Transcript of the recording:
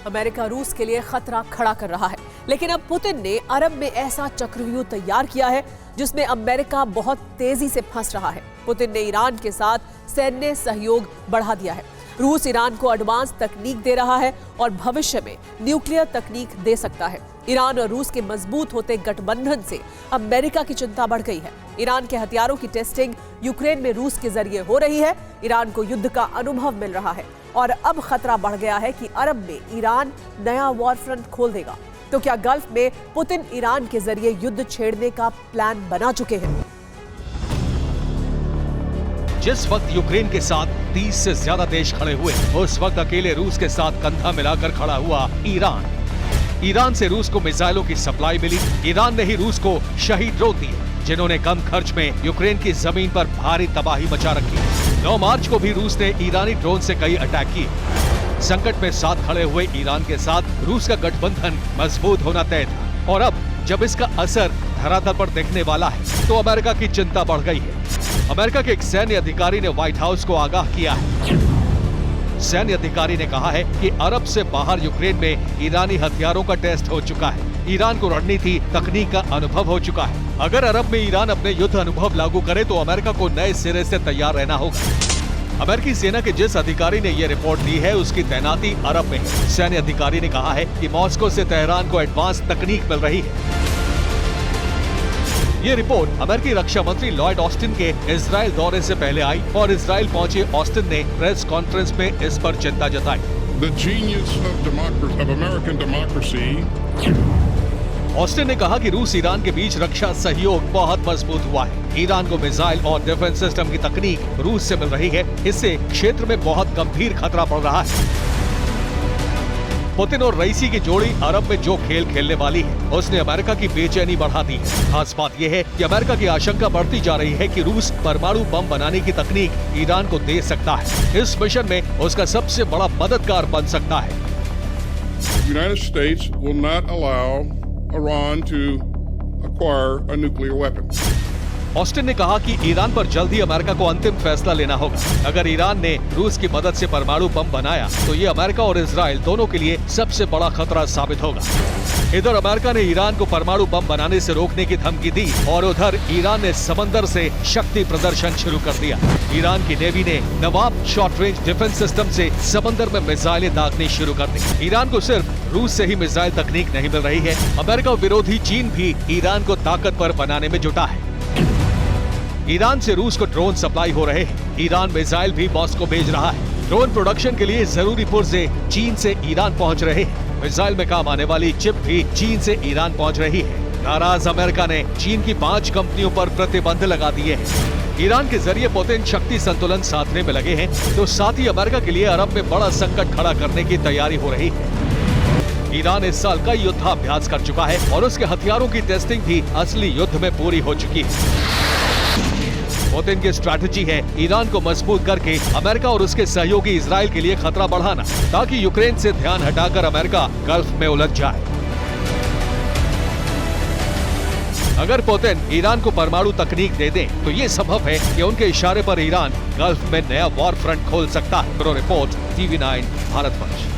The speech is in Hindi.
अमेरिका रूस के लिए खतरा खड़ा कर रहा है, लेकिन अब पुतिन ने अरब में ऐसा चक्रव्यूह तैयार किया है जिसमें अमेरिका बहुत तेजी से फंस रहा है। पुतिन ने ईरान के साथ सैन्य सहयोग बढ़ा दिया है। रूस ईरान को एडवांस तकनीक दे रहा है और भविष्य में न्यूक्लियर तकनीक दे सकता है। ईरान और रूस के मजबूत होते गठबंधन से अमेरिका की चिंता बढ़ गई है। ईरान के हथियारों की टेस्टिंग यूक्रेन में रूस के जरिए हो रही है। ईरान को युद्ध का अनुभव मिल रहा है और अब खतरा बढ़ गया है कि अरब में ईरान नया वॉर फ्रंट खोल देगा। तो क्या गल्फ में पुतिन ईरान के जरिए युद्ध छेड़ने का प्लान बना चुके हैं? जिस वक्त यूक्रेन के साथ 30 से ज्यादा देश खड़े हुए, उस वक्त अकेले रूस के साथ कंधा मिलाकर खड़ा हुआ ईरान। ईरान से रूस को मिसाइलों की सप्लाई मिली। ईरान ने ही रूस को शहीद ड्रोन दिए, जिन्होंने कम खर्च में यूक्रेन की जमीन पर भारी तबाही मचा रखी। 9 मार्च को भी रूस ने ईरानी ड्रोन से कई अटैक किए। संकट में साथ खड़े हुए ईरान के साथ रूस का गठबंधन मजबूत होना तय था, और अब जब इसका असर धरातल पर दिखने वाला है तो अमेरिका की चिंता बढ़ गई है। अमेरिका के एक सैन्य अधिकारी ने व्हाइट हाउस को आगाह किया है। सैन्य अधिकारी ने कहा है कि अरब से बाहर यूक्रेन में ईरानी हथियारों का टेस्ट हो चुका है। ईरान को रणनीति तकनीक का अनुभव हो चुका है। अगर अरब में ईरान अपने युद्ध अनुभव लागू करे तो अमेरिका को नए सिरे से तैयार रहना होगा। अमेरिकी सेना के जिस अधिकारी ने यह रिपोर्ट दी है उसकी तैनाती अरब में है। सैन्य अधिकारी ने कहा है कि मॉस्को से तेहरान को एडवांस तकनीक मिल रही है। ये रिपोर्ट अमेरिकी रक्षा मंत्री लॉयड ऑस्टिन के इजराइल दौरे से पहले आई और इजराइल पहुंचे ऑस्टिन ने प्रेस कॉन्फ्रेंस में इस पर चिंता जताई। The genius of American democracy. Austin ने कहा कि रूस ईरान के बीच रक्षा सहयोग बहुत मजबूत हुआ है। ईरान को मिसाइल और डिफेंस सिस्टम की तकनीक रूस से मिल रही है। इससे क्षेत्र में बहुत गंभीर खतरा बढ़ रहा है। पुतिन और रईसी की जोड़ी अरब में जो खेल खेलने वाली है उसने अमेरिका की बेचैनी बढ़ा दी है। खास बात यह है कि अमेरिका की आशंका बढ़ती जा रही है कि रूस परमाणु बम बनाने की तकनीक ईरान को दे सकता है। इस मिशन में उसका सबसे बड़ा मददगार बन सकता है। United States will not allow Iran to acquire a nuclear weapon. Austin ने कहा कि ईरान पर जल्द ही अमेरिका को अंतिम फैसला लेना होगा। अगर ईरान ने रूस की मदद से परमाणु बम बनाया तो ये अमेरिका और इजराइल दोनों के लिए सबसे बड़ा खतरा साबित होगा। इधर अमेरिका ने ईरान को परमाणु बम बनाने से रोकने की धमकी दी और उधर ईरान ने समंदर से शक्ति प्रदर्शन शुरू कर दिया। ईरान की नेवी ने नवाब शॉर्ट रेंज डिफेंस सिस्टम से समंदर में मिसाइलें दागनी शुरू कर दी। ईरान को सिर्फ रूस से ही मिसाइल तकनीक नहीं मिल रही है, अमेरिका विरोधी चीन भी ईरान को ताकतवर बनाने में जुटा है। ईरान से रूस को ड्रोन सप्लाई हो रहे हैं। ईरान मिसाइल भी मॉस्को भेज रहा है। ड्रोन प्रोडक्शन के लिए जरूरी पुर्जे चीन से ईरान पहुंच रहे हैं। मिसाइल में काम आने वाली चिप भी चीन से ईरान पहुंच रही है। नाराज अमेरिका ने चीन की 5 कंपनियों पर प्रतिबंध लगा दिए हैं। ईरान के जरिए पुतिन शक्ति संतुलन साधने में लगे हैं, तो साथ ही अमेरिका के लिए अरब में बड़ा संकट खड़ा करने की तैयारी हो रही है। ईरान इस साल कई युद्धाभ्यास कर चुका है और उसके हथियारों की टेस्टिंग भी असली युद्ध में पूरी हो चुकी है। पुतिन की स्ट्रैटेजी है ईरान को मजबूत करके अमेरिका और उसके सहयोगी इजराइल के लिए खतरा बढ़ाना, ताकि यूक्रेन से ध्यान हटाकर अमेरिका गल्फ में उलझ जाए। अगर पुतिन ईरान को परमाणु तकनीक दे दें तो ये संभव है कि उनके इशारे पर ईरान गल्फ में नया वॉर फ्रंट खोल सकता है। Bureau report, TV9 Bharatvarsh.